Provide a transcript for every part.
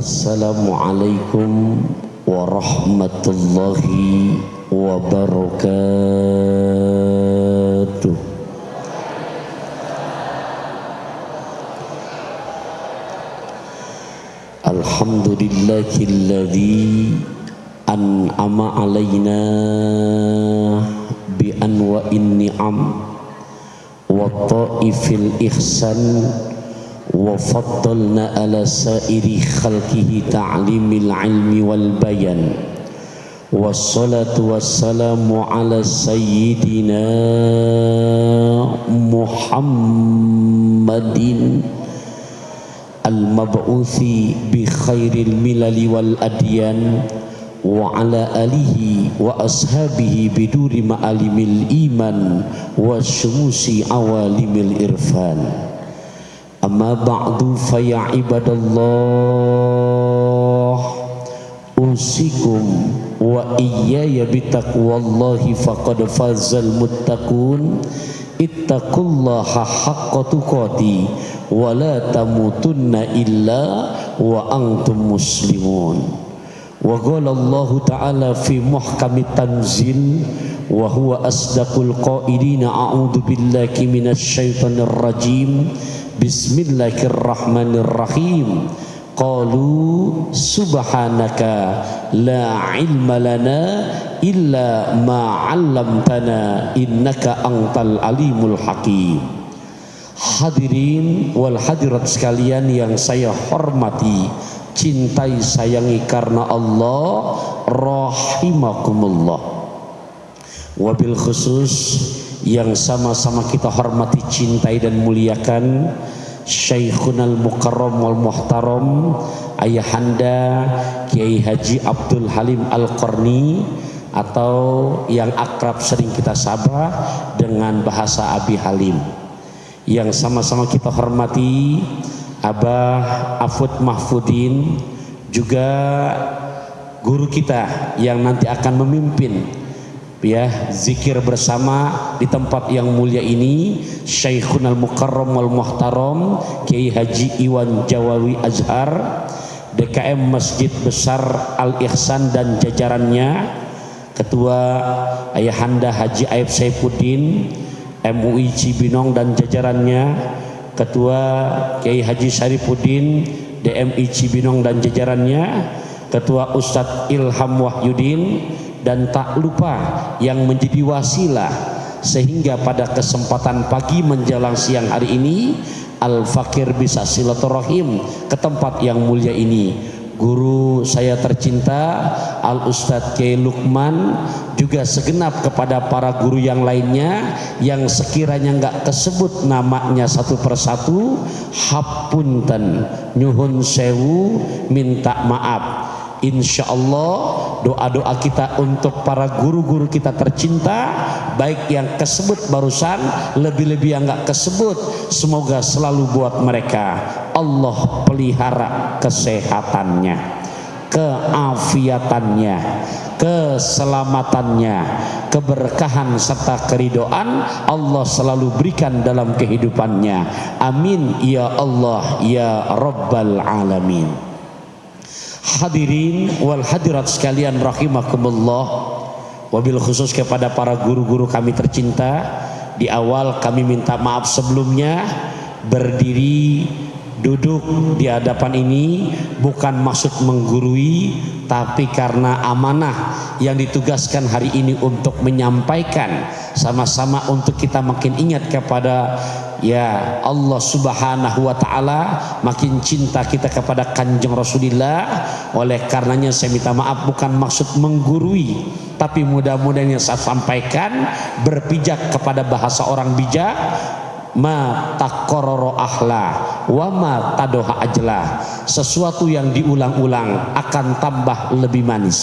Assalamualaikum warahmatullahi wabarakatuh. Alhamdulillahilladzi an'ama alaina bi anwa'in ni'am wa ta'ifil ihsan wa faddalna ala sairi khalqihi ta'limil ilmi wal bayan wassalatu wassalamu ala sayyidina Muhammadin al-mab'uthi bi khairil milali wal adyan wa ala alihi wa ashabihi biduri ma'alimil iman wa syumusi awalimil irfan. Amma ba'du fa ya ibadallah, usikum wa iyaya bitaqwallahi faqad fazal muttaqun. Ittaqullaha haqqa tuqati wa la tamutunna illa wa antum muslimun. Wa qala Allah ta'ala fi muhkamit tanzil wa huwa asdaqul qailina a'udzu billahi minasy syaithanir rajim. Bismillahirrahmanirrahim. Qalu subhanaka la ilma lana illa ma 'allamtana innaka antal alimul hakim. Hadirin wal hadirat sekalian yang saya hormati, cintai, sayangi karena Allah, rahimakumullah. Wabil khusus yang sama-sama kita hormati, cintai dan muliakan Syekhunal Mukarram wal Muhtaram Ayahanda Kiai Haji Abdul Halim Al-Qarni, atau yang akrab sering kita sapa dengan bahasa Abi Halim. Yang sama-sama kita hormati Abah Afud Mahfudin, juga guru kita yang nanti akan memimpin zikir bersama di tempat yang mulia ini, Syekhunal Mukarram wal Muhtaram Kiai Haji Iwan Jawawi Azhar, DKM Masjid Besar Al Ihsan dan jajarannya, Ketua Ayahanda Haji Aib Saifuddin MUI Cibinong dan jajarannya, Ketua Kiai Haji Syarifuddin DMI Cibinong dan jajarannya, Ketua Ustadz Ilham Wahyudin, dan tak lupa yang menjadi wasilah sehingga pada kesempatan pagi menjelang siang hari ini Al-Fakir bisa silaturahim ke tempat yang mulia ini, guru saya tercinta Al-Ustadz Kiai Lukman, juga segenap kepada para guru yang lainnya yang sekiranya enggak kesebut namanya satu persatu, hapunten, nyuhun sewu, minta maaf. Insya Allah doa-doa kita untuk para guru-guru kita tercinta, baik yang kesebut barusan, lebih-lebih yang gak kesebut, semoga selalu buat mereka Allah pelihara kesehatannya, keafiatannya, keselamatannya, keberkahan serta keridoan Allah selalu berikan dalam kehidupannya. Amin ya Allah ya Rabbal Alamin. Hadirin wal hadirat sekalian rahimakumullah, wabil khusus kepada para guru-guru kami tercinta. Di awal kami minta maaf sebelumnya, berdiri duduk di hadapan ini bukan maksud menggurui, tapi karena amanah yang ditugaskan hari ini untuk menyampaikan, sama-sama untuk kita makin ingat kepada Allah Subhanahu wa ta'ala, makin cinta kita kepada Kanjeng Rasulullah. Oleh karenanya saya minta maaf, bukan maksud menggurui, tapi mudah-mudahan yang saya sampaikan berpijak kepada bahasa orang bijak, ma takororo ahla wa ma tadoha ajla. Sesuatu yang diulang-ulang akan tambah lebih manis,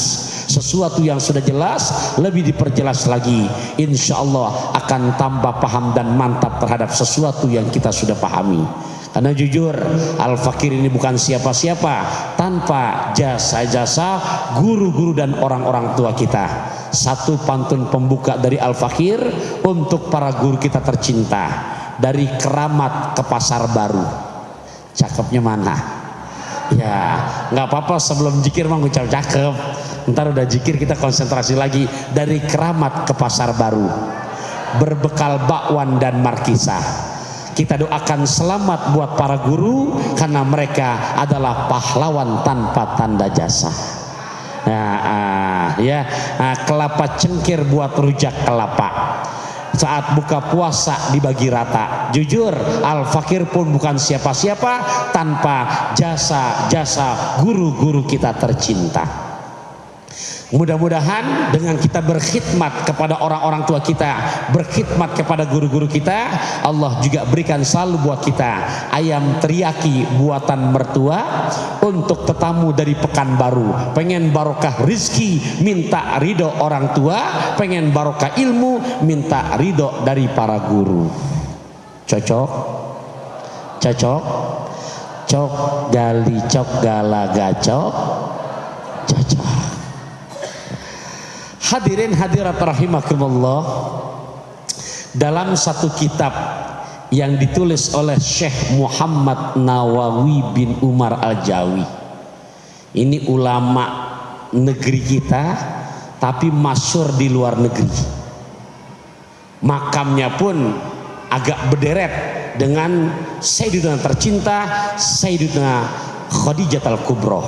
sesuatu yang sudah jelas lebih diperjelas lagi, insya Allah akan tambah paham dan mantap terhadap sesuatu yang kita sudah pahami. Karena jujur Al-Fakir ini bukan siapa-siapa tanpa jasa-jasa guru-guru dan orang-orang tua kita. Satu pantun pembuka dari Al-Fakir untuk para guru kita tercinta. Dari Keramat ke Pasar Baru, cakepnya mana? Ya, nggak apa-apa sebelum jikir mah ngucap cakep. Ntar udah jikir kita konsentrasi lagi. Dari Keramat ke Pasar Baru, berbekal bakwan dan markisah. Kita doakan selamat buat para guru karena mereka adalah pahlawan tanpa tanda jasa. Kelapa cengkir buat rujak kelapa. Saat buka puasa dibagi rata. Jujur, Al-Fakir pun bukan siapa-siapa tanpa jasa-jasa guru-guru kita tercinta. Mudah-mudahan dengan kita berkhidmat kepada orang-orang tua kita, berkhidmat kepada guru-guru kita, Allah juga berikan selalu buat kita ayam teriyaki buatan mertua untuk tetamu dari Pekanbaru. Pengen barokah rizki, minta ridho orang tua. Pengen barokah ilmu, minta ridho dari para guru. Cocok? Cocok? Cok gali cok gala gacok. Cocok. Hadirin hadirat rahimakumullah, dalam satu kitab yang ditulis oleh Syekh Muhammad Nawawi bin Umar Al-Jawi, ini ulama negeri kita tapi masyhur di luar negeri. Makamnya pun agak berderet dengan Sayyidatuna tercinta Sayyidatuna Khadijah Al-Kubra.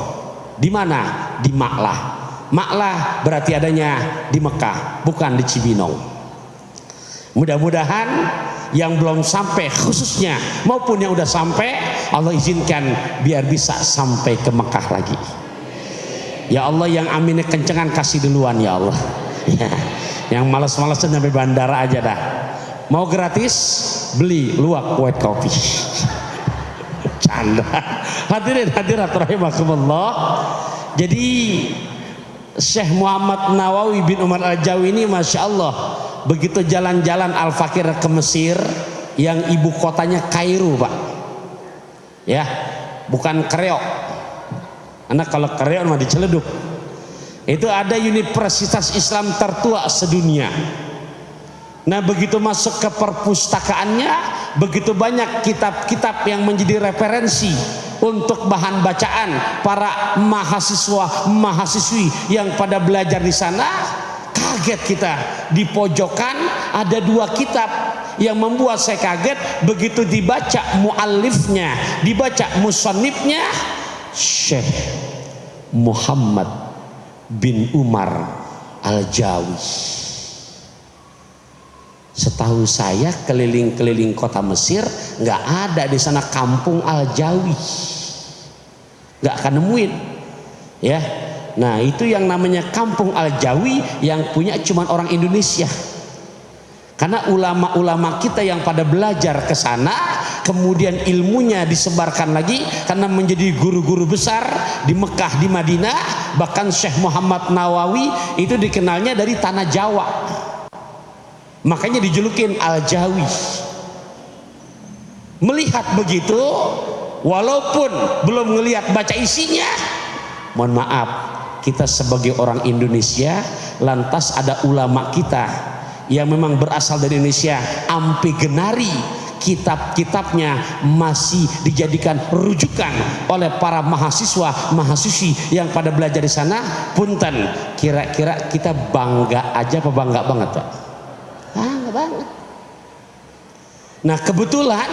Di mana? Di Maklah. Maklah berarti adanya di Mekah, bukan di Cibinong. Mudah-mudahan yang belum sampai khususnya maupun yang udah sampai, Allah izinkan biar bisa sampai ke Mekah lagi. Ya Allah, yang aminnya kencengan kasih duluan ya Allah. Yang malas-malasan sampai bandara aja dah. Mau gratis beli luwak white coffee. Canda. Hadirin hadirat rahimakumullah. Jadi Syekh Muhammad Nawawi bin Umar Al-Jawi ini Masya Allah, begitu jalan-jalan Al-Fakir ke Mesir yang ibu kotanya Kairo Pak ya, bukan Kereok. Karena kalau Kereok mah di Ciledug. Itu ada universitas Islam tertua sedunia. Nah begitu masuk ke perpustakaannya, begitu banyak kitab-kitab yang menjadi referensi untuk bahan bacaan para mahasiswa-mahasiswi yang pada belajar di sana. Kaget kita, di pojokan ada dua kitab yang membuat saya kaget. Begitu dibaca muallifnya, dibaca musannifnya, Syekh Muhammad bin Umar Al-Jawi. Setahu saya keliling-keliling kota Mesir nggak ada di sana kampung Al-Jawi, nggak akan nemuin ya. Nah itu yang namanya kampung Al-Jawi yang punya cuman orang Indonesia. Karena ulama-ulama kita yang pada belajar ke sana, kemudian ilmunya disebarkan lagi karena menjadi guru-guru besar di Mekah, di Madinah. Bahkan Syekh Muhammad Nawawi itu dikenalnya dari tanah Jawa. Makanya dijulukin Al-Jawi. Melihat begitu, walaupun belum ngelihat baca isinya, mohon maaf, kita sebagai orang Indonesia, lantas ada ulama kita yang memang berasal dari Indonesia, ampe genari kitab-kitabnya masih dijadikan rujukan oleh para mahasiswa-mahasiswi yang pada belajar di sana. Punten, kira-kira kita bangga aja apa bangga banget Pak? Bangga banget. Nah kebetulan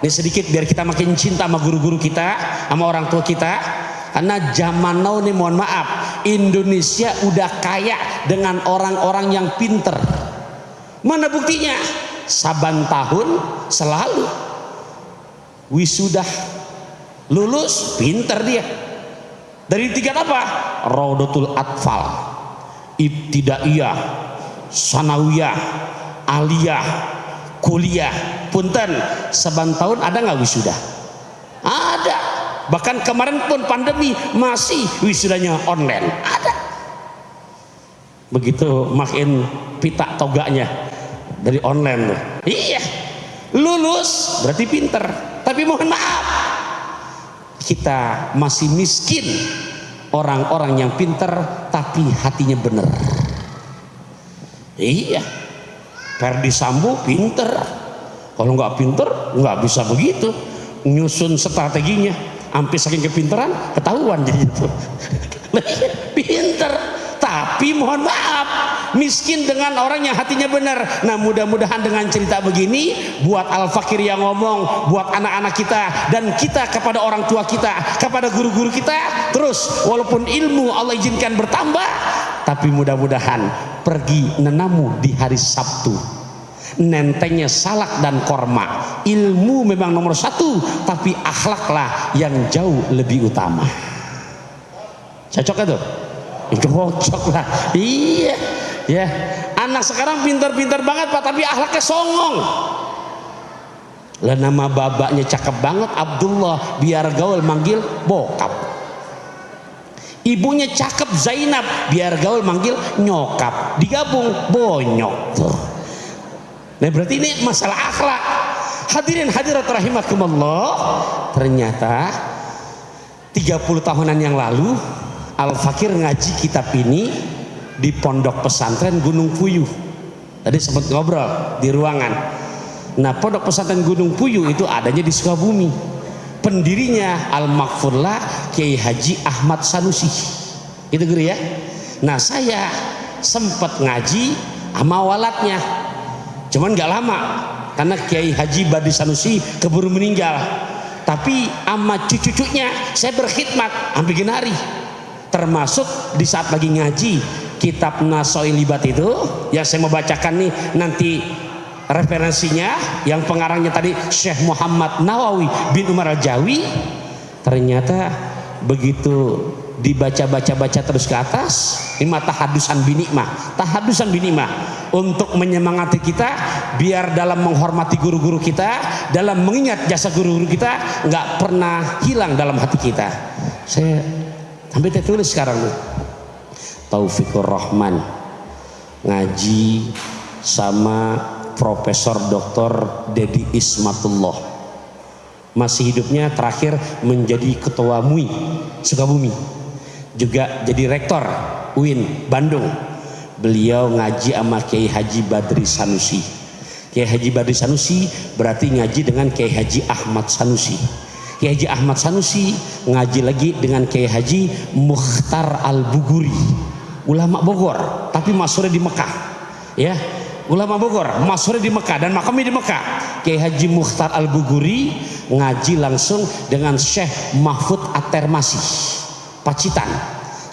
ini sedikit biar kita makin cinta sama guru-guru kita, sama orang tua kita. Karena zaman now nih mohon maaf, Indonesia udah kaya dengan orang-orang yang pinter. Mana buktinya? Saban tahun selalu wisuda, lulus pinter dia. Dari tingkat apa? Raudatul Atfal, Ibtidaiyah, Sanawiyah, Aliyah, kuliah. Punten, saban tahun ada nggak wisuda? Ada. Bahkan kemarin pun pandemi masih wisudanya online. Ada. Begitu makin pita toganya dari online tuh. Iya. Lulus berarti pinter. Tapi mohon maaf, kita masih miskin. Orang-orang yang pinter tapi hatinya bener. Iya. Ferdi Sambo pinter. Kalau nggak pinter nggak bisa begitu nyusun strateginya. Sampai saking kepintaran ketahuan jadi itu. Pinter, tapi mohon maaf miskin dengan orang yang hatinya benar. Nah mudah-mudahan dengan cerita begini buat Al-Fakir yang ngomong, buat anak-anak kita dan kita kepada orang tua kita, kepada guru-guru kita, terus walaupun ilmu Allah izinkan bertambah, tapi mudah-mudahan pergi nenamu di hari Sabtu nentengnya salak dan korma. Ilmu memang nomor satu, tapi akhlaklah yang jauh lebih utama. Cocok itu? Cocok lah. Iya ya, anak sekarang pintar-pintar banget Pak, tapi akhlaknya songong lah. Nama babaknya cakep banget, Abdullah, biar gaul manggil bokap. Ibunya cakep, Zainab, biar gaul manggil nyokap, digabung bonyok tuh. Nah berarti ini masalah akhlak. Hadirin hadirat rahimakumullah, ternyata 30 tahunan yang lalu Al-Fakir ngaji kitab ini di pondok pesantren Gunung Puyuh. Tadi sempat ngobrol di ruangan. Nah pondok pesantren Gunung Puyuh itu adanya di Sukabumi. Pendirinya Al-Maghfurlah Kiai Haji Ahmad Sanusi. Itu guru ya. Nah saya sempat ngaji sama walatnya, cuman nggak lama karena Kiai Haji Badi Sanusi keburu meninggal. Tapi sama cucu-cucunya saya berkhidmat hampir genari. Termasuk di saat lagi ngaji kitab Nasoilibat itu yang saya mau bacakan nih, nanti referensinya yang pengarangnya tadi Syekh Muhammad Nawawi bin Umar Al-Jawi. Ternyata begitu dibaca-baca terus ke atas, ini tahadusan binikmah untuk menyemangati kita biar dalam menghormati guru-guru kita, dalam mengingat jasa guru-guru kita nggak pernah hilang dalam hati kita. Saya sampai tulis sekarang nih, Taufikur Rahman ngaji sama Profesor Dr. Dedi Ismatullah, masih hidupnya terakhir menjadi ketua MUI Sukabumi, juga jadi rektor UIN Bandung. Beliau ngaji sama Kiai Haji Badri Sanusi. Kiai Haji Badri Sanusi berarti ngaji dengan Kiai Haji Ahmad Sanusi. Kiai Haji Ahmad Sanusi ngaji lagi dengan Kiai Haji Mukhtar Al-Buguri, ulama Bogor tapi masyhur di Mekah ya. Ulama Bogor masyhur di Mekah dan makamnya di Mekah. Kiai Haji Mukhtar Al-Buguri ngaji langsung dengan Syekh Mahfud At-Termasi Pacitan.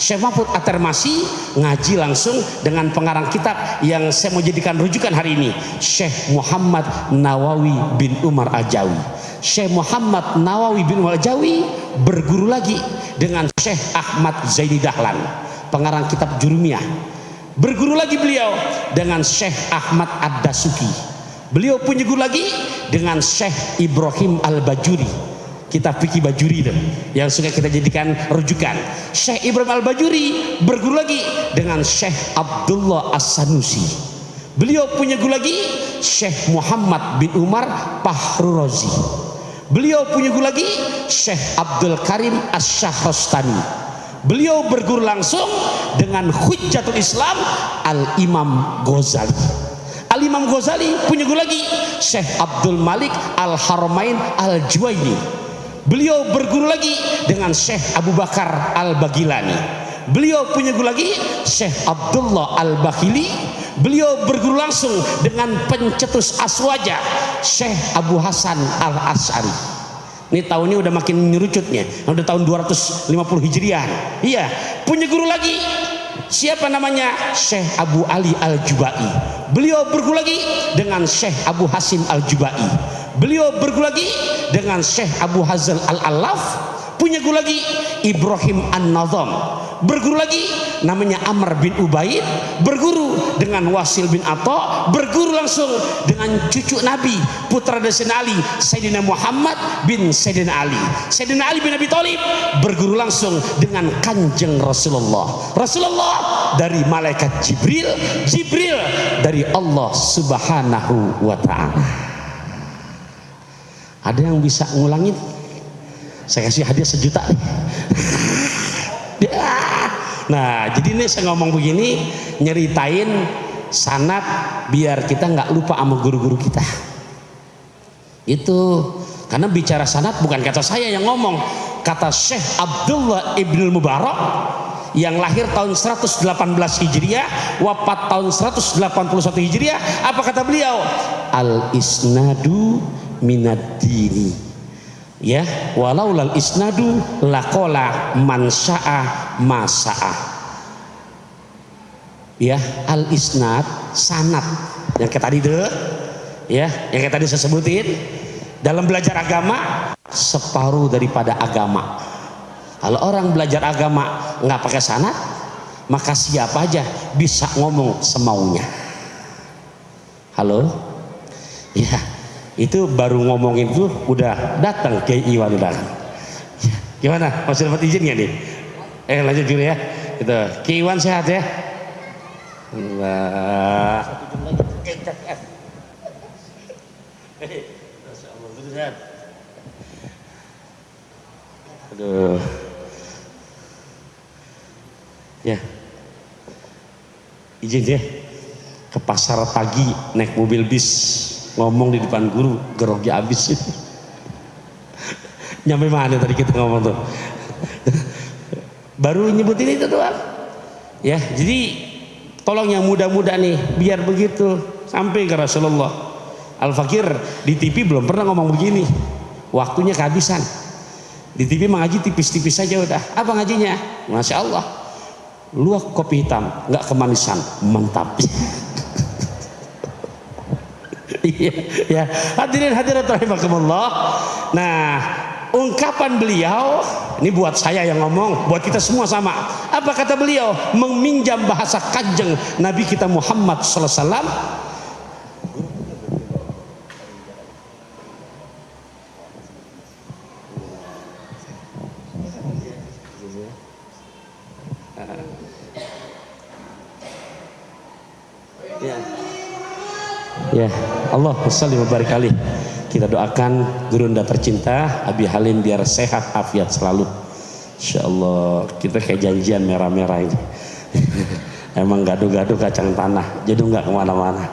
Syekh Mahfud At-Termasi ngaji langsung dengan pengarang kitab yang saya mau jadikan rujukan hari ini, Syekh Muhammad Nawawi bin Umar Al-Jawi. Syekh Muhammad Nawawi bin Umar Al-Jawi berguru lagi dengan Syekh Ahmad Zaini Dahlan, pengarang kitab Jurumiyah. Berguru lagi beliau dengan Syekh Ahmad Ad-Dasuki. Beliau punya guru lagi dengan Syekh Ibrahim Al-Bajuri, kitab fikih Bajuri itu yang suka kita jadikan rujukan. Syekh Ibrahim Al-Bajuri berguru lagi dengan Syekh Abdullah As-Sanusi. Beliau punya guru lagi Syekh Muhammad bin Umar Pahrurozi. Beliau punya guru lagi Syekh Abdul Karim Asy-Syahrastani. Beliau berguru langsung dengan Hujjatul Islam Al-Imam Ghazali. Al-Imam Ghazali punya guru lagi Syekh Abdul Malik Al-Haramain Al-Juwaini. Beliau berguru lagi dengan Syekh Abu Bakar Al-Bagilani. Beliau punya guru lagi Syekh Abdullah Al-Bakhili. Beliau berguru langsung dengan pencetus aswaja Syekh Abu Hasan Al-Asy'ari. Ini tahun ini udah makin nyerucutnya, udah tahun 250 Hijriah. Iya, punya guru lagi. Siapa namanya? Syekh Abu Ali Al-Jubai. Beliau berguru lagi dengan Syekh Abu Hasim Al-Jubai. Beliau berguru lagi dengan Syekh Abu Hazal Al-Alaf. Punya guru lagi Ibrahim An-Nazam. Berguru lagi namanya Amr bin Ubaid. Berguru dengan Wasil bin Atha. Berguru langsung dengan cucu Nabi, putra dari Sayyidina Ali, Sayyidina Muhammad bin Sayyidina Ali. Sayyidina Ali bin Abi Thalib berguru langsung dengan Kanjeng Rasulullah. Rasulullah dari malaikat Jibril, Jibril dari Allah Subhanahu wa ta'ala. Ada yang bisa ngulangin? Saya kasih hadiah 1 juta nih. Nah, jadi ini saya ngomong begini, nyeritain sanad biar kita nggak lupa sama guru-guru kita. Itu karena bicara sanad bukan kata saya yang ngomong, kata Syekh Abdullah Ibnul Mubarak yang lahir tahun 118 Hijriah, wafat tahun 181 Hijriah. Apa kata beliau? Al isnadu minad dini. Ya, walau lal isnadu laqala man syaa masaa. Ya, al isnad sanad yang kayak tadi deh, ya, yang kayak tadi saya sebutin. Dalam belajar agama, separuh daripada agama. Kalau orang belajar agama nggak pakai sanad, maka siapa aja bisa ngomong semaunya. Halo, ya, itu baru ngomongin itu udah datang Kiai Iwan udah. Gimana? Masih dapat izin nggak nih? Lanjut dulu ya. Gitu. Kiai Iwan sehat ya? Nah. Aduh. Ya. Izin ya. Ke pasar pagi naik mobil bis, ngomong di depan guru, grogi abis. Nyampe mana tadi kita ngomong tuh? Baru nyebutin itu doang. Ya, jadi tolong yang muda-muda nih biar begitu sampai ke Rasulullah. Al-Fakir di TV belum pernah ngomong begini, waktunya kehabisan. Di TV mengaji tipis-tipis saja udah. Apa ngajinya? Masya Allah, luak kopi hitam nggak kemanisan, mantap. Ya, hadirin hadirat rahimakumullah. Nah, ungkapan beliau ini buat saya yang ngomong, buat kita semua sama. Apa kata beliau? Meminjam bahasa kanjeng Nabi kita Muhammad sallallahu alaihi wasallam. Ya, Allah sholli wa barik alaihi. Kita doakan gurunda tercinta Abi Halim biar sehat afiat selalu. Insyaallah. Kita kayak janjian merah-merah ini. Emang gaduh-gaduh kacang tanah, jadi nggak kemana-mana.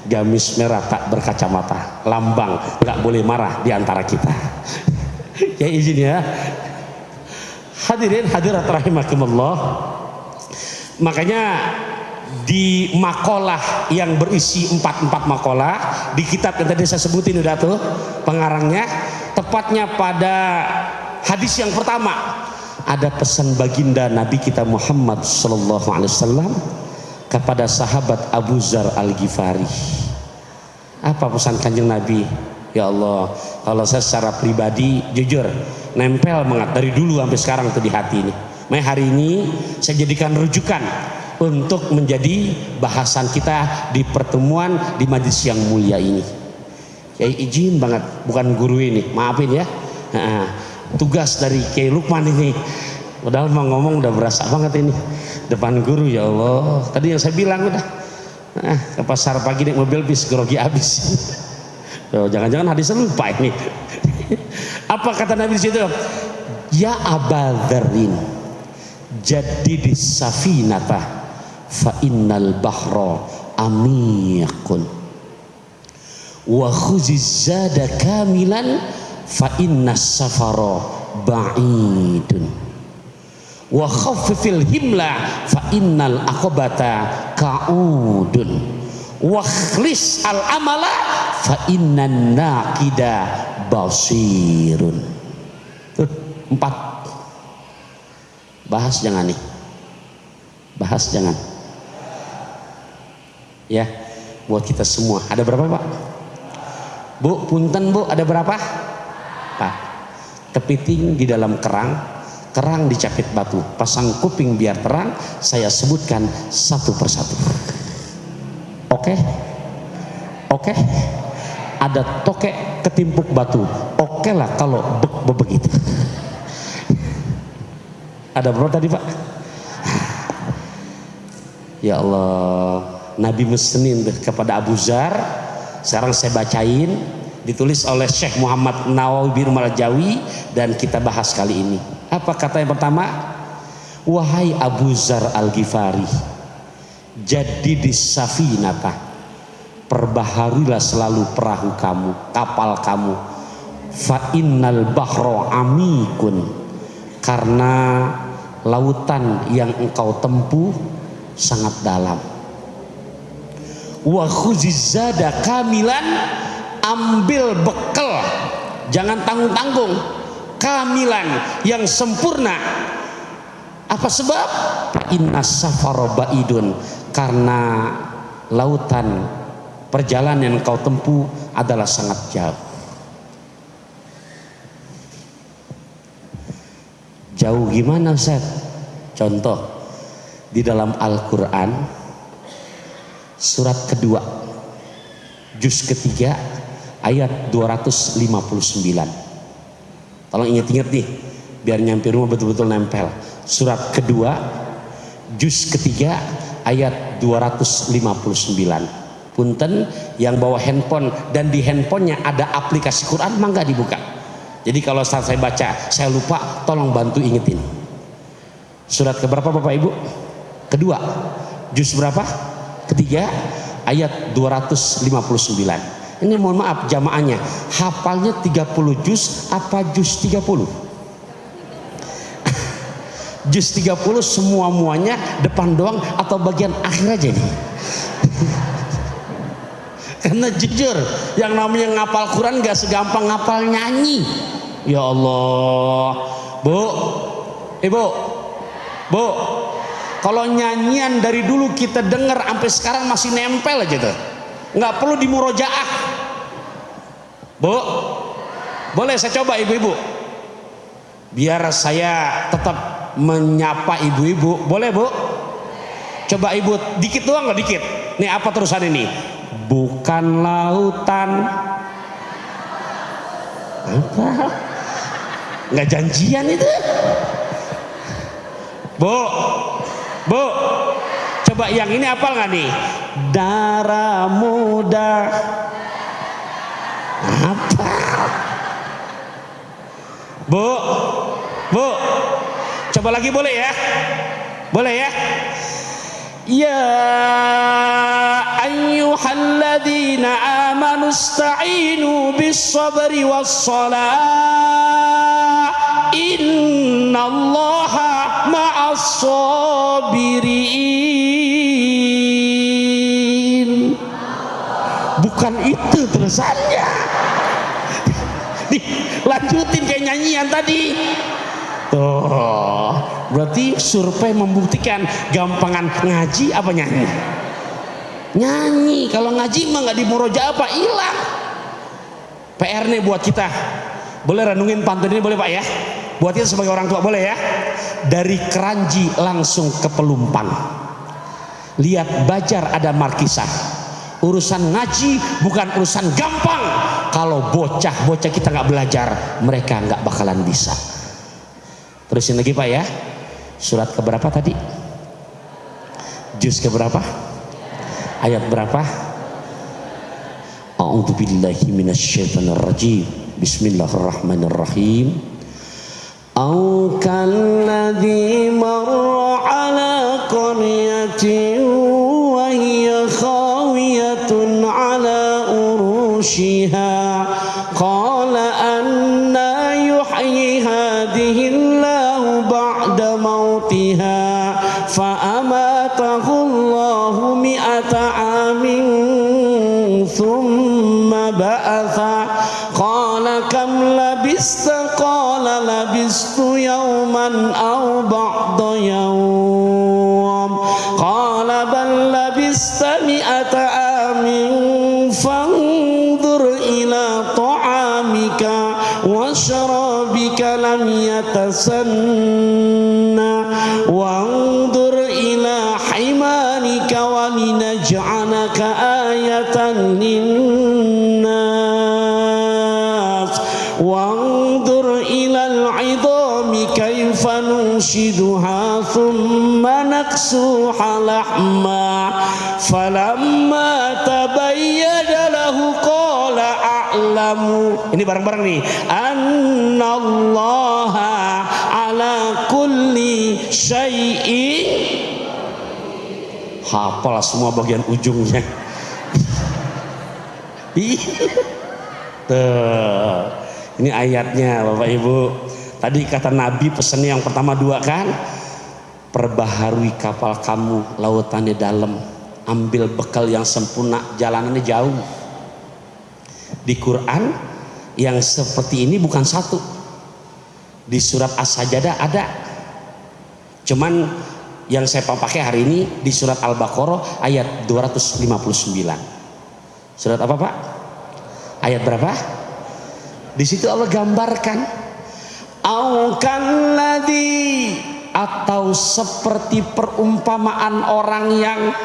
Gamis merah tak berkacamata, lambang nggak boleh marah di antara kita. Ya izin ya. Hadirin hadirat rahimakumullah. Makanya di makalah yang berisi 44 makalah di kitab yang tadi saya sebutin udah tuh pengarangnya, tepatnya pada hadis yang pertama ada pesan baginda Nabi kita Muhammad sallallahu alaihi wasallam kepada sahabat Abu Dzar Al-Ghifari. Apa pesan kanjeng Nabi? Ya Allah, kalau saya secara pribadi jujur nempel banget dari dulu sampai sekarang tuh di hati ini. Makanya hari ini saya jadikan rujukan untuk menjadi bahasan kita di pertemuan di majelis yang mulia ini. Ya izin banget, bukan guru ini, maafin ya. Tugas dari Kiai Lukman ini. Padahal mau ngomong udah berasa banget ini depan guru, ya Allah. Tadi yang saya bilang udah ke pasar pagi naik mobil bis grogi abis. Jangan-jangan hadisnya lupa ini. Apa kata Nabi di situ? Ya Aba Dzarrin, jaddidis safinata fa innal bahra amiqun wa khuziz zada kamilan fa innas safara ba'idun wa khaffifil himla fa innal aqabata ka'udun wa khlis al amala fa innan naqida basirun. 4 bahas jangan nih, bahas jangan ya, buat kita semua. Ada berapa Pak? Bu, punten Bu, ada berapa? Pak, kepiting di dalam kerang, kerang dicapit batu, pasang kuping biar terang, saya sebutkan satu persatu. Oke? Oke? Ada tokek ketimpuk batu, oke lah kalau begitu. Ada berapa tadi Pak? Ya Allah, Nabi mesenin kepada Abu Dzar. Sekarang saya bacain, ditulis oleh Syekh Muhammad Nawawi bin Al-Jawi dan kita bahas kali ini. Apa kata yang pertama? Wahai Abu Dzar Al-Ghifari, jaddidis safinata, perbaharuilah selalu perahu kamu, kapal kamu. Fa innal bahra amikun, karena lautan yang engkau tempuh sangat dalam. Wa khuzizada kamilan, ambil bekal, jangan tanggung-tanggung, kamilan yang sempurna. Apa sebab? Inna safara baidun, karena lautan perjalanan yang engkau tempuh adalah sangat jauh. Jauh gimana Ustaz? Contoh di dalam Al-Quran surat kedua juz ketiga ayat 259. Tolong ingat-ingat nih biar nyampe rumah betul-betul nempel. Surat kedua juz ketiga ayat 259. Punten yang bawa handphone dan di handphonenya ada aplikasi Quran, mangga dibuka. Jadi kalau saat saya baca saya lupa, tolong bantu ingetin. Surat keberapa Bapak Ibu? Kedua, juz berapa? Ketiga, ayat 259. Ini mohon maaf jamaahnya, hafalnya 30 juz apa juz 30? Juz 30 semua-muanya depan doang atau bagian akhir aja nih? Karena jujur yang namanya ngapal Quran gak segampang ngapal nyanyi. Ya Allah, Bu, Ibu, Bu, kalau nyanyian dari dulu kita dengar sampai sekarang masih nempel aja tuh, nggak perlu dimurojaah. Bu, boleh saya coba ibu-ibu, biar saya tetap menyapa ibu-ibu, boleh Bu? Coba ibu, dikit doang nggak dikit. Nih apa terusan ini? Bukan lautan apa? Nggak janjian itu. Bu, Bu, coba yang ini apal nggak nih? Darah muda apa? Bu, Bu, coba lagi boleh ya? Boleh ya? Ya ayyuhalladzina amanu ista'inu bis-sabri was-salah innallaha ma'as-sabirin. Bukan itu terusannya. Lanjutin kayak nyanyian tadi. Tuh, berarti survei membuktikan gampangan ngaji apa nyanyi? Nyanyi. Kalau ngaji mah nggak dimuroja apa, hilang. PR nih buat kita. Boleh renungin pantun ini boleh Pak ya? Buat kita sebagai orang tua boleh ya? Dari Keranji langsung ke Pelumpang. Lihat Bajar ada markisah. Urusan ngaji bukan urusan gampang. Kalau bocah-bocah kita nggak belajar, mereka nggak bakalan bisa. Terusin lagi Pak ya. Surat keberapa tadi? Juz keberapa? Ayat berapa? A'udzubillahi minasyaitonirrajim. Bismillahirrahmanirrahim. Au kalladzi marra ala qaryatin wa hiya khawiyatun ala urushiha qala anna yuhyi hadhihi ba'da mautiha fa amatahu Allahu mi'ata amin thumma ba'atha qala kam labista qala labistu yawman aw ba'da yawm qala bal labista mi'ata amin fanzur ila ta'amika wa syarabika lam yatasanna wanzur ila himanika wa linaj'alaka ayatan linnas wanzur ila al'idhami kayfa nushiduha thumma naksuha lahma falamma tabayyana lahu qala a'lamu. Ini bareng-bareng nih. Annallaha ala kulli syai'in. Hafal semua bagian ujungnya. Tuh. Ini ayatnya Bapak Ibu. Tadi kata Nabi pesannya yang pertama 2 kan, perbaharui kapal kamu, lautannya dalam, ambil bekal yang sempurna, jalanannya jauh. Di Quran yang seperti ini bukan satu, di surat As-Sajdah ada, cuman yang saya pakai hari ini di surat Al-Baqarah ayat 259. Surat apa Pak? Ayat berapa? Di situ Allah gambarkan atau seperti perumpamaan orang yang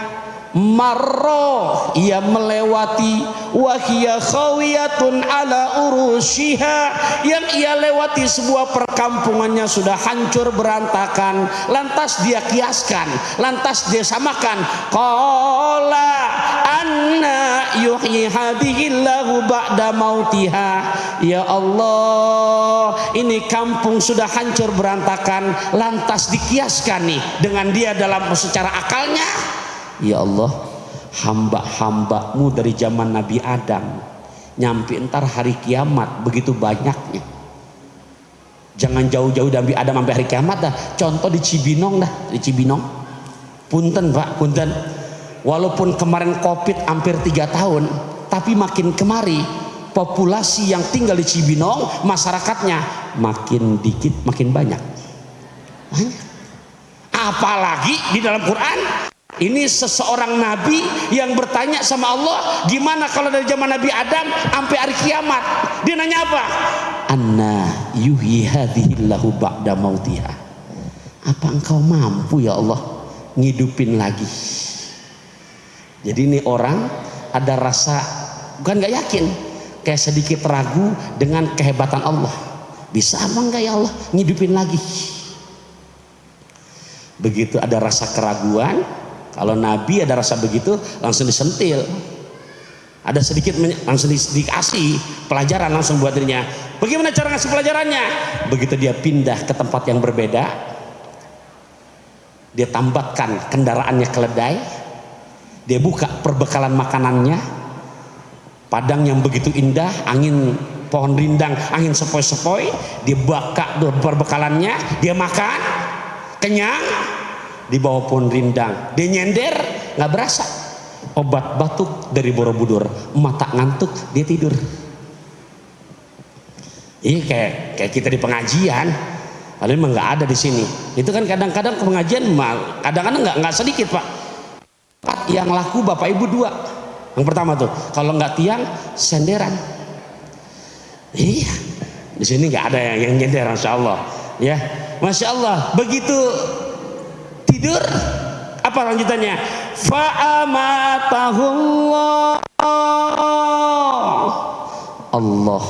marro, ia melewati, wahia khawiyatun ala urushiha, yang ia lewati sebuah perkampungannya sudah hancur berantakan, lantas dia kiaskan, lantas dia samakan, qala anna yuhyi hadhillahu ba'da mautiha, ya Allah ini kampung sudah hancur berantakan, lantas dikiaskan nih dengan dia dalam secara akalnya, ya Allah, hamba-hambamu dari zaman Nabi Adam nyampe entar hari kiamat begitu banyaknya. Jangan jauh-jauh dari Nabi Adam sampai hari kiamat dah. Contoh di Cibinong dah, di Cibinong. Punten Pak, punten. Walaupun kemarin Covid hampir 3 tahun, tapi makin kemari populasi yang tinggal di Cibinong, masyarakatnya makin dikit makin banyak. Apalagi di dalam Quran ini seseorang nabi yang bertanya sama Allah, gimana kalau dari zaman Nabi Adam sampai hari kiamat? Dia nanya apa? Anna yuhyi hadhillahu ba'da mautiha. Apa engkau mampu ya Allah ngidupin lagi? Jadi ini orang ada rasa bukan nggak yakin, kayak sedikit ragu dengan kehebatan Allah. Bisa apa enggak ya Allah ngidupin lagi? Begitu ada rasa keraguan, kalau Nabi ada rasa begitu langsung disentil, ada sedikit langsung dikasih pelajaran langsung buat dirinya. Bagaimana cara ngasih pelajarannya? Begitu dia pindah ke tempat yang berbeda, dia tambatkan kendaraannya keledai, dia buka perbekalan makanannya, padang yang begitu indah, angin pohon rindang, angin sepoi-sepoi, dia bakar perbekalannya, dia makan kenyang, di bawah pohon rindang dia nyender, nggak berasa. Obat batuk dari Borobudur, mata ngantuk dia tidur. Ini kayak kita di pengajian, kalau memang nggak ada di sini. Itu kan kadang-kadang ke pengajian, kadang-kadang nggak sedikit Pak. Yang laku bapak ibu 2. Yang pertama tuh, kalau nggak tiang senderan. Iya, di sini nggak ada yang nyender, masya Allah. Ya, masya Allah. Begitu tidur, apa lanjutannya? Fa'amatahullah, Allah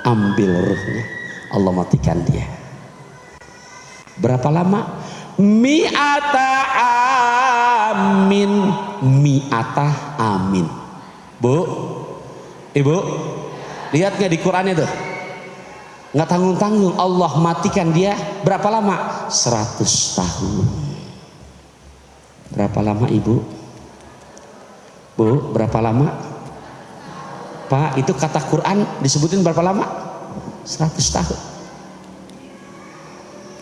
ambil ruhnya, Allah matikan dia. Berapa lama? Mi'ata amin, mi'ata amin. Bu, ibu, lihat nggak di Quran itu? Nggak tanggung-tanggung, Allah matikan dia berapa lama? 100 tahun. Berapa lama ibu? Bu, berapa lama? Pak, itu kata Quran disebutin berapa lama? 100 tahun.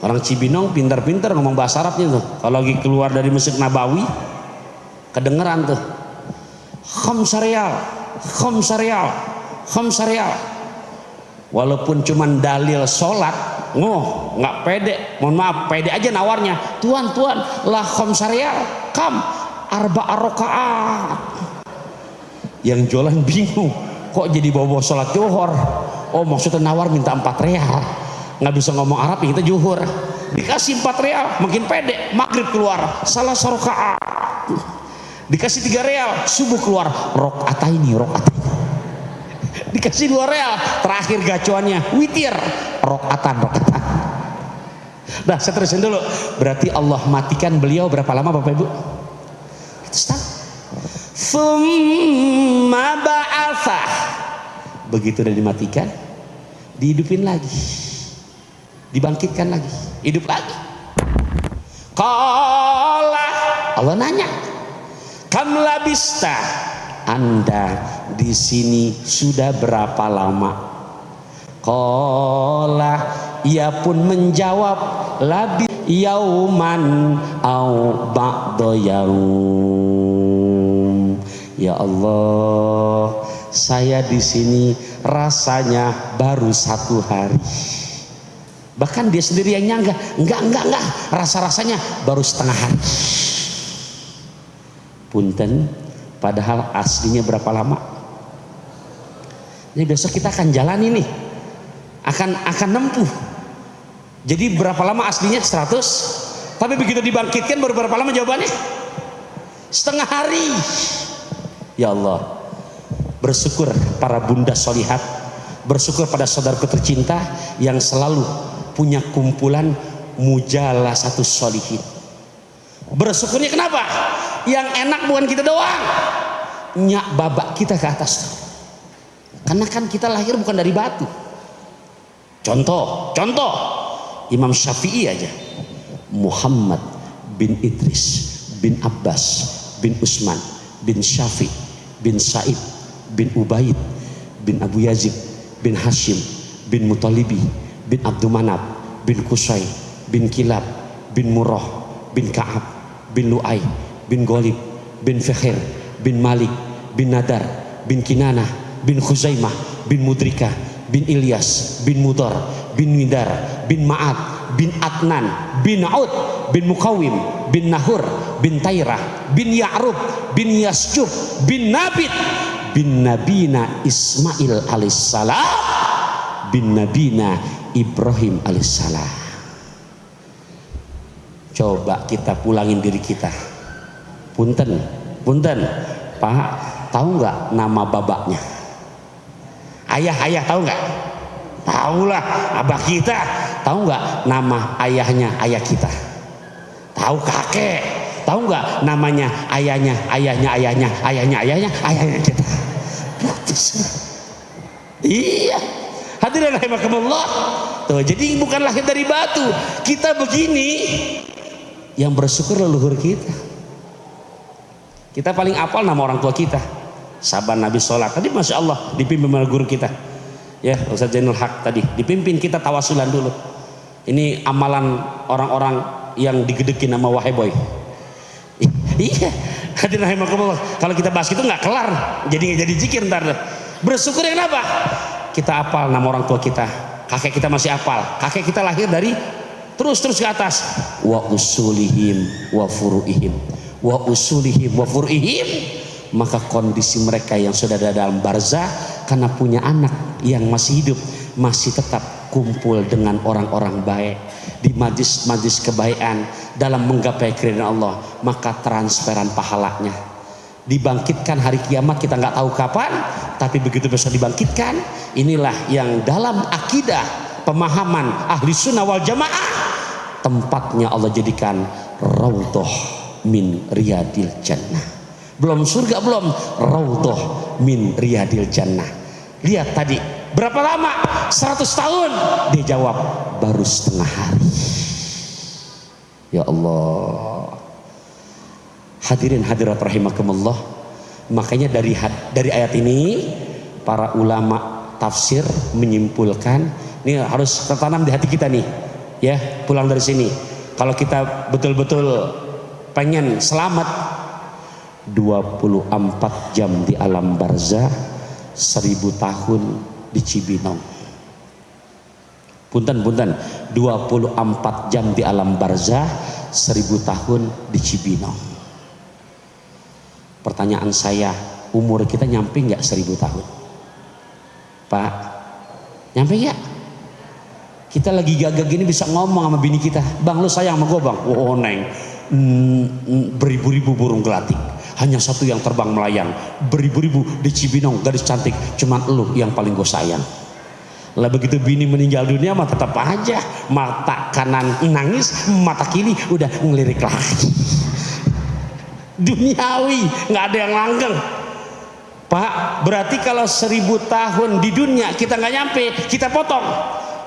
Orang Cibinong pintar-pintar ngomong bahasa Arabnya tuh. Kalau lagi keluar dari Masjid Nabawi, kedengeran tuh. Khamsarial, khamsarial, khamsarial. Walaupun cuman dalil sholat, nggak pede, mohon maaf, pede aja nawarnya. Tuan, lah khamsarial, kam arba'a rakaat. Yang jualan bingung, kok jadi bawa sholat zuhur? Oh maksudnya nawar minta 4 real, nggak bisa ngomong Arab ya kita zuhur. Dikasih 4 real, makin pede, maghrib keluar salah rakaat. Dikasih 3 real, subuh keluar rakaataini. Dikasih 2 real, terakhir gacuannya witir rakaatan. Nah, saya terusin dulu. Berarti Allah matikan beliau berapa lama Bapak Ibu? Tsumma ba'atsa. Begitu udah dimatikan, dihidupin lagi, dibangkitkan lagi, hidup lagi. Qala, Allah nanya, kam labista, Anda di sini sudah berapa lama? Qala ia pun menjawab, labi yauman au ba'da yaum. Ya Allah, saya di sini rasanya baru 1 hari. Bahkan dia sendiri yang nyanggah, enggak, rasa-rasanya baru setengah hari. Punten, padahal aslinya berapa lama? Ini besok kita akan jalani nih, akan nempuh. Jadi berapa lama aslinya? 100. Tapi begitu dibangkitkan baru berapa lama jawabannya? Setengah hari. Ya Allah, bersyukur para bunda solihat, bersyukur pada saudaraku tercinta yang selalu punya kumpulan mujalasatus solihin. Bersyukurnya kenapa? Yang enak bukan kita doang, nyak babak kita ke atas. Karena kan kita lahir bukan dari batu. Contoh Imam Syafi'i aja, Muhammad bin Idris bin Abbas bin Utsman bin Syafi' bin Sa'id bin Ubaid bin Abu Yazid bin Hashim bin Mutalibi bin Abdul Manab bin Qusay bin Kilab bin Murrah bin Ka'ab bin Lu'ay bin Ghalib bin Fikhir bin Malik bin Nadar bin Kinanah bin Khuzaimah bin Mudrika bin Ilyas bin Mudar bin Widar bin Ma'ad bin Adnan bin Ud bin Mukawim bin Nahur bin Tairah bin Ya'rub bin Yasjub bin Nabit bin Nabina Ismail alaihissalam bin Nabina Ibrahim alaihissalam. Coba kita pulangin diri kita. Punten Pak, tahu nggak nama babaknya? Ayah tahu nggak? Tahu lah, abah kita. Tahu nggak nama ayahnya ayah kita? Tahu kakek. Tahu nggak namanya ayahnya kita? Putus. Iya. Hadirin rahimakumullah. Tuh, jadi bukan lahir dari batu. Kita begini, yang bersyukur leluhur kita. Kita paling apal nama orang tua kita. Sahabat Nabi sholat. Tadi masya Allah dipimpin oleh guru kita. Ya, Ustaz Zainul Haq tadi dipimpin kita tawasulan dulu. Ini amalan orang-orang yang digedekin sama wahai boy. Iya, hadirin rahimakumullah. Kalau kita bahas itu nggak kelar, jadi zikir ntar. Bersyukur yang apa? Kita apal nama orang tua kita, kakek kita masih apal, kakek kita lahir dari terus ke atas. Wa usulihim wa furuihim, wa usulihim wa furuihim. Maka kondisi mereka yang sudah ada dalam barzah karena punya anak yang masih hidup, masih tetap kumpul dengan orang-orang baik di majlis-majlis kebaikan dalam menggapai keridhaan Allah, maka transferan pahalanya. Dibangkitkan hari kiamat kita nggak tahu kapan, tapi begitu besok dibangkitkan, inilah yang dalam akidah pemahaman ahli sunnah wal jamaah tempatnya Allah jadikan raudhah min riyadil jannah. Belum surga, belum raudhah min riyadil jannah. Lihat tadi berapa lama? 100 tahun. Dia jawab baru setengah hari. Ya Allah. Hadirin hadirat rahimakumullah. Makanya dari ayat ini para ulama tafsir menyimpulkan ini harus tertanam di hati kita nih. Ya, pulang dari sini. Kalau kita betul-betul pengen selamat, 24 jam di alam barzah, 1000 tahun di Cibinong. Punten 24 jam di alam barzah, 1000 tahun di Cibinong. Pertanyaan saya, umur kita nyampe nggak 1000 tahun? Pak, nyampe nggak? Kita lagi gagah gini bisa ngomong sama bini kita, bang lu sayang sama gue bang? Oh neng, beribu-ribu burung gelatik, hanya satu yang terbang melayang, beribu-ribu di Cibinong gadis cantik, cuman lu yang paling gue sayang. Lah begitu bini meninggal dunia mah tetap aja mata kanan nangis, mata kiri udah ngelirik lagi. Duniawi, nggak ada yang langgeng. Pak, berarti kalau 1000 tahun di dunia kita nggak nyampe, kita potong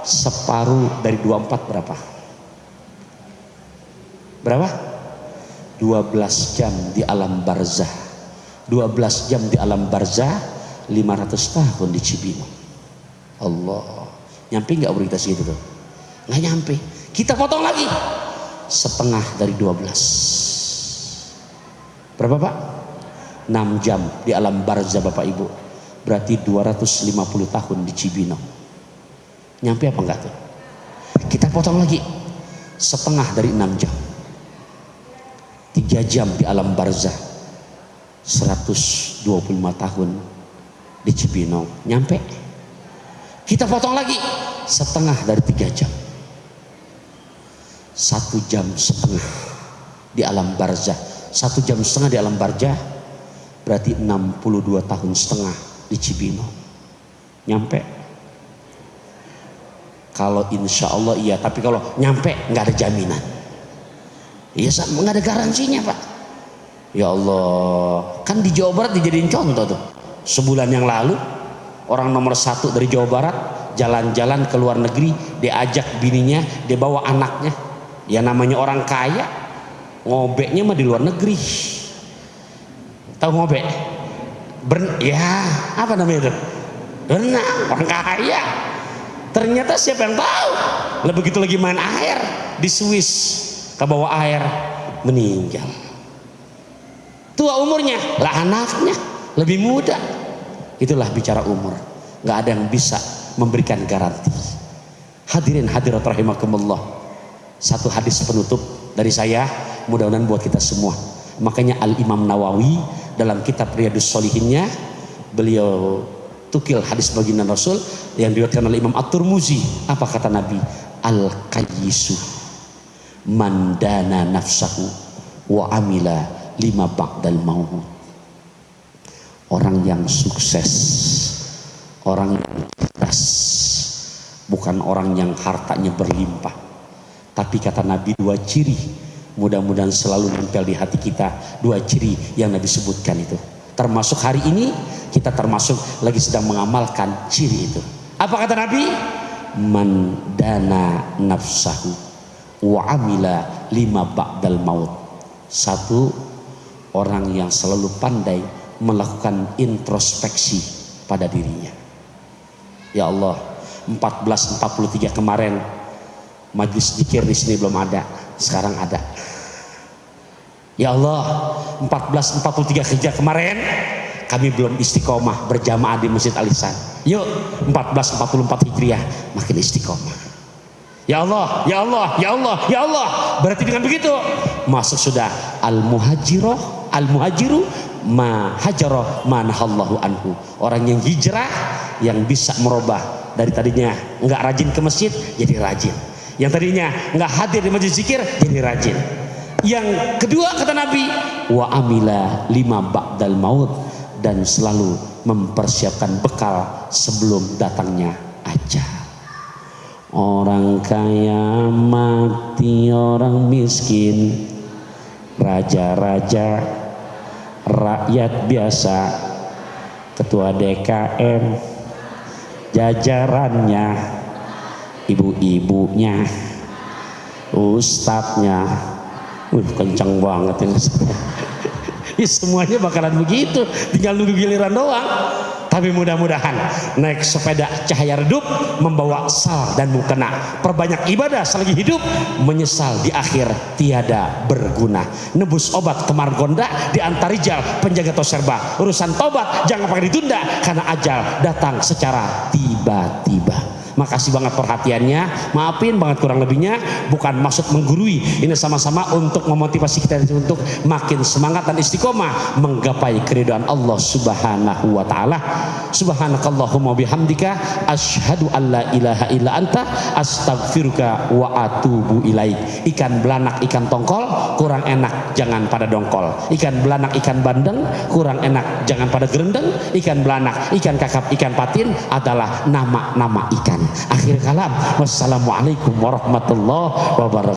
separuh dari 24 berapa? Berapa? 12 jam di alam barzah. 12 jam di alam barzah, 500 tahun di Cibinong. Allah, nyampe nggak umur kita segitu tuh? nggak nyampe. Kita potong lagi setengah dari 12. Berapa Pak? 6 jam di alam barzah Bapak Ibu. Berarti 250 tahun di Cibinong. Nyampe apa enggak tuh? Kita potong lagi setengah dari 6 jam. 3 jam di alam barzah. 125 tahun di Cibinong. Nyampe? Kita potong lagi setengah dari 3 jam. 1 jam setengah di alam barzah. 1 jam setengah di alam barzah berarti 62 tahun setengah di Cibinong. Nyampe? Kalau insya Allah iya, tapi kalau nyampe nggak ada jaminan. Iya, nggak ada garansinya Pak. Ya Allah, kan di Jawa Barat dijadiin contoh tuh. Sebulan yang lalu orang nomor 1 dari Jawa Barat jalan-jalan ke luar negeri, diajak bininya, dia bawa anaknya. Ya namanya orang kaya, ngobeknya mah di luar negeri. Tahu ngobek? Ya apa namanya itu? Berenang, orang kaya. Ternyata siapa yang tahu? Lah begitu lagi main air di Swiss, ke bawah air, meninggal. Tua umurnya, lah anaknya lebih muda. Itulah bicara umur. Nggak ada yang bisa memberikan garansi. Hadirin hadirat rahimakumullah. Satu hadis penutup dari saya, mudah-mudahan buat kita semua. Makanya Al-Imam Nawawi dalam kitab Riyadhus Shalihinnya, beliau tukil hadis baginda Rasul yang diriwayatkan oleh Imam At-Tirmizi. Apa kata Nabi? Al-Qayyisu man dana nafsahu wa amila lima ba'dal maut. Orang yang sukses, orang yang cerdas, bukan orang yang hartanya berlimpah. Tapi kata Nabi 2 ciri, mudah-mudahan selalu nempel di hati kita. 2 ciri yang Nabi sebutkan itu. Termasuk hari ini kita termasuk lagi sedang mengamalkan ciri itu. Apa kata Nabi? Man dana nafsahu wa amila lima ba'dal maut. 1, orang yang selalu pandai melakukan introspeksi pada dirinya. Ya Allah, 1443 kemarin majlis zikir di sini belum ada, sekarang ada. Ya Allah, 1443 kerja kemarin kami belum istiqomah berjamaah di Masjid Al-Ihsan. Yuk 1444 Hijriah makin istiqomah. Ya Allah, ya Allah, ya Allah, ya Allah. Berarti dengan begitu masuk sudah al-muhajiru ma hajara ma nahallahu anhu. Orang yang hijrah yang bisa merubah dari tadinya enggak rajin ke masjid jadi rajin. Yang tadinya nggak hadir di majelis zikir jadi rajin. Yang kedua kata Nabi, wa amila lima ba'dal maut, dan selalu mempersiapkan bekal sebelum datangnya ajal. Orang kaya mati, orang miskin, raja-raja, rakyat biasa, ketua DKM, jajarannya, ibu-ibunya, ustadznya, kencang banget ini. Ya, semuanya bakalan begitu, tinggal nunggu giliran doang. Tapi mudah-mudahan naik sepeda cahaya redup, membawa sal dan mukena, perbanyak ibadah selagi hidup, menyesal di akhir tiada berguna. Nebus obat ke margonda di antarijal penjaga toserba. Urusan tobat jangan pakai ditunda, karena ajal datang secara tiba-tiba. Makasih banget perhatiannya, maafin banget kurang lebihnya, bukan maksud menggurui. Ini sama-sama untuk memotivasi kita untuk makin semangat dan istiqomah menggapai keridhaan Allah Subhanahu wa taala. Subhanakallahumma bihamdika asyhadu an la ilaha illa anta astaghfiruka wa atubu ilaik. Ikan belanak ikan tongkol kurang enak jangan pada dongkol. Ikan belanak ikan bandeng kurang enak jangan pada gerendeng. Ikan belanak ikan kakap ikan patin adalah nama-nama ikan. Akhir kalam, wassalamualaikum warahmatullahi wabarakatuh.